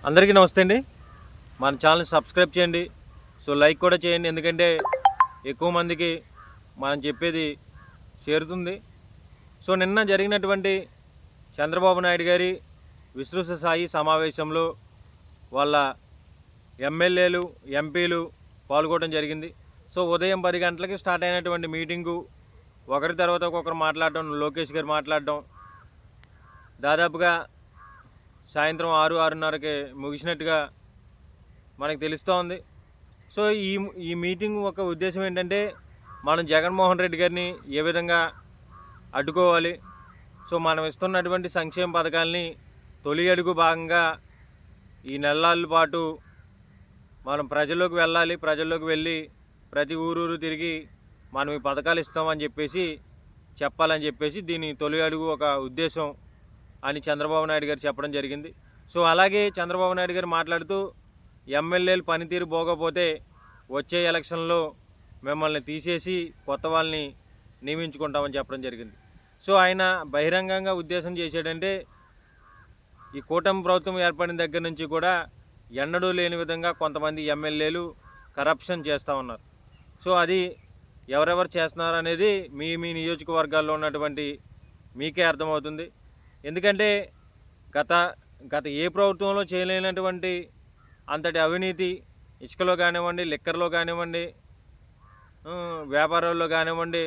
అందరికీ నమస్తే అండి. మన ఛానల్ని సబ్స్క్రైబ్ చేయండి. సో లైక్ కూడా చేయండి, ఎందుకంటే ఎక్కువ మందికి మనం చెప్పేది చేరుతుంది. సో నిన్న జరిగినటువంటి చంద్రబాబు నాయుడు గారి విస్తృత స్థాయి సమావేశంలో వాళ్ళ ఎమ్మెల్యేలు, ఎంపీలు పాల్గొనడం జరిగింది. సో ఉదయం 10 గంటలకి స్టార్ట్ అయినటువంటి మీటింగు ఒకరి తర్వాత ఒక్కొక్కరు మాట్లాడడం, లోకేష్ గారు మాట్లాడడం, దాదాపుగా సాయంత్రం 6-6:30కి ముగిసినట్టుగా మనకు తెలుస్తూ ఉంది. సో ఈ మీటింగ్ ఒక ఉద్దేశం ఏంటంటే, మనం జగన్మోహన్ రెడ్డి గారిని ఏ విధంగా అడ్డుకోవాలి, సో మనం ఇస్తున్నటువంటి సంక్షేమ పథకాలని తొలి అడుగు భాగంగా ఈ నెలల పాటు మనం ప్రజల్లోకి వెళ్ళాలి, ప్రజల్లోకి వెళ్ళి ప్రతి ఊరూరు తిరిగి మనం ఈ పథకాలు ఇస్తామని చెప్పేసి చెప్పాలని చెప్పేసి దీని తొలి అడుగు ఒక ఉద్దేశం అని చంద్రబాబు నాయుడు గారు చెప్పడం జరిగింది. సో అలాగే చంద్రబాబు నాయుడు గారు మాట్లాడుతూ ఎమ్మెల్యేలు పనితీరు పోకపోతే వచ్చే ఎలక్షన్లో మిమ్మల్ని తీసేసి కొత్త వాళ్ళని నియమించుకుంటామని చెప్పడం జరిగింది. సో ఆయన బహిరంగంగా ఉద్దేశం చేశాడంటే, ఈ కూటమి ప్రభుత్వం ఏర్పడిన దగ్గర నుంచి కూడా ఎన్నడూ లేని విధంగా కొంతమంది ఎమ్మెల్యేలు కరప్షన్ చేస్తూ ఉన్నారు. సో అది ఎవరెవరు చేస్తున్నారు అనేది మీ నియోజకవర్గాల్లో ఉన్నటువంటి మీకే అర్థమవుతుంది. ఎందుకంటే గత ఏ ప్రభుత్వంలో చేయలేనటువంటి అంతటి అవినీతి ఇసుకలో కానివ్వండి, లిక్కర్లో కానివ్వండి, వ్యాపారాల్లో కానివ్వండి,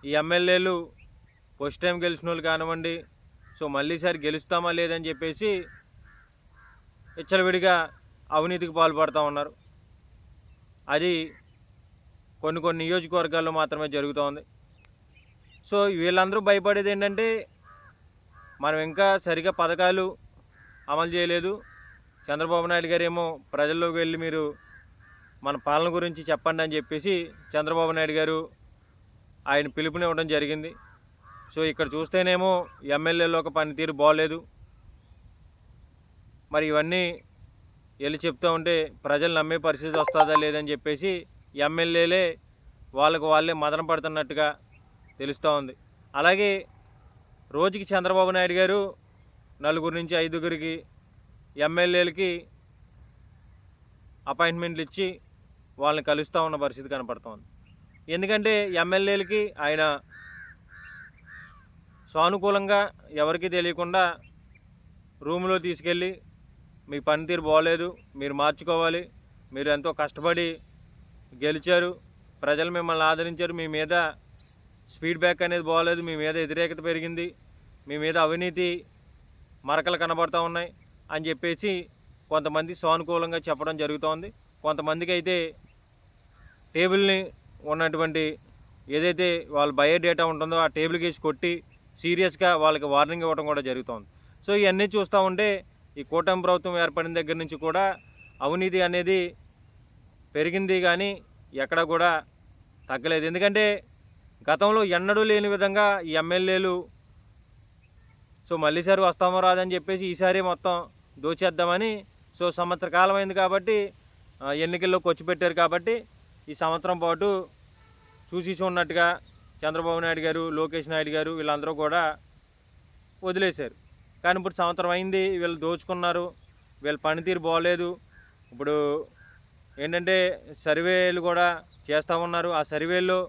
ఈ ఎమ్మెల్యేలు ఫస్ట్ టైం గెలిచిన వాళ్ళు కానివ్వండి, సో మళ్ళీసారి గెలుస్తామా లేదని చెప్పేసి విచ్చలవిడిగా అవినీతికి పాల్పడుతూ ఉన్నారు. అది కొన్ని నియోజకవర్గాల్లో మాత్రమే జరుగుతూ ఉంది. సో వీళ్ళందరూ భయపడేది ఏంటంటే, మనం ఇంకా సరిగా పథకాలు అమలు చేయలేదు, చంద్రబాబు నాయుడు గారు ఏమో ప్రజల్లోకి వెళ్ళి మీరు మన పాలన గురించి చెప్పండి అని చెప్పేసి చంద్రబాబు నాయుడు గారు ఆయన పిలుపునివ్వడం జరిగింది. సో ఇక్కడ చూస్తేనేమో ఎమ్మెల్యేలో ఒక పనితీరు బాగోలేదు. మరి ఇవన్నీ వెళ్ళి చెప్తూ ఉంటే ప్రజలు నమ్మే పరిస్థితి వస్తుందా లేదని చెప్పేసి ఎమ్మెల్యేలే వాళ్ళే మదన పడుతున్నట్టుగా తెలుస్తూ ఉంది. అలాగే రోజుకి చంద్రబాబు నాయుడు గారు 4 నుంచి 5 ఎమ్మెల్యేలకి అపాయింట్మెంట్లు ఇచ్చి వాళ్ళని కలుస్తూ ఉన్న పరిస్థితి కనపడుతోంది. ఎందుకంటే ఎమ్మెల్యేలకి ఆయన సానుకూలంగా ఎవరికీ తెలియకుండా రూమ్లో తీసుకెళ్ళి మీ పనితీరు బాగోలేదు, మీరు మార్చుకోవాలి, మీరు ఎంతో కష్టపడి గెలిచారు, ప్రజలు మిమ్మల్ని ఆదరించారు, మీ మీద ఫీడ్బ్యాక్ అనేది బాగోలేదు, మీ మీద వ్యతిరేకత పెరిగింది, మీ మీద అవినీతి మరకలు కనబడుతూ ఉన్నాయి అని చెప్పేసి కొంతమంది సానుకూలంగా చెప్పడం జరుగుతోంది. కొంతమందికి అయితే టేబుల్ని ఉన్నటువంటి ఏదైతే వాళ్ళ బయోడేటా ఉంటుందో ఆ టేబుల్కి వేసి కొట్టి సీరియస్గా వాళ్ళకి వార్నింగ్ ఇవ్వడం కూడా జరుగుతోంది. సో ఇవన్నీ చూస్తూ ఉంటే ఈ కూటమి ప్రభుత్వం ఏర్పడిన దగ్గర నుంచి కూడా అవినీతి అనేది పెరిగింది, కానీ ఎక్కడ కూడా తగ్గలేదు. ఎందుకంటే గతంలో ఎన్నడూ లేని విధంగా ఈ ఎమ్మెల్యేలు సో మళ్ళీసారి వస్తామో రాదని చెప్పేసి ఈసారి మొత్తం దోచేద్దామని, సో సంవత్సర కాలం అయింది కాబట్టి ఎన్నికల్లోకి వచ్చి పెట్టారు కాబట్టి ఈ సంవత్సరం పాటు చూసి చూడనట్టుగా చంద్రబాబు నాయుడు గారు, లోకేష్ నాయుడు గారు వీళ్ళందరూ కూడా వదిలేశారు. కానీ ఇప్పుడు సంవత్సరం అయింది, వీళ్ళు దోచుకున్నారు, వీళ్ళ పనితీరు బాగోలేదు. ఇప్పుడు ఏంటంటే సర్వేలు కూడా చేస్తూ ఉన్నారు. ఆ సర్వేల్లో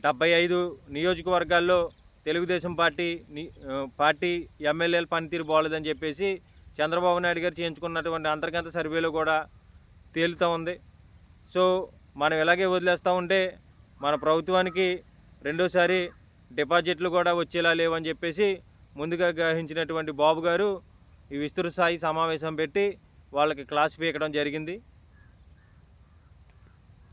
75 నియోజకవర్గాల్లో తెలుగుదేశం పార్టీ ఎమ్మెల్యేల పనితీరు బాగోలేదని చెప్పేసి చంద్రబాబు నాయుడు గారు చేయించుకున్నటువంటి అంతర్గత సర్వేలో కూడా తేలుతూ ఉంది. సో మనం ఇలాగే వదిలేస్తూ ఉంటే మన ప్రభుత్వానికి రెండోసారి డిపాజిట్లు కూడా వచ్చేలా లేవని చెప్పేసి ముందుగా గ్రహించినటువంటి బాబు గారు ఈ విస్తృత స్థాయి సమావేశం పెట్టి వాళ్ళకి క్లాస్ పీకడం జరిగింది.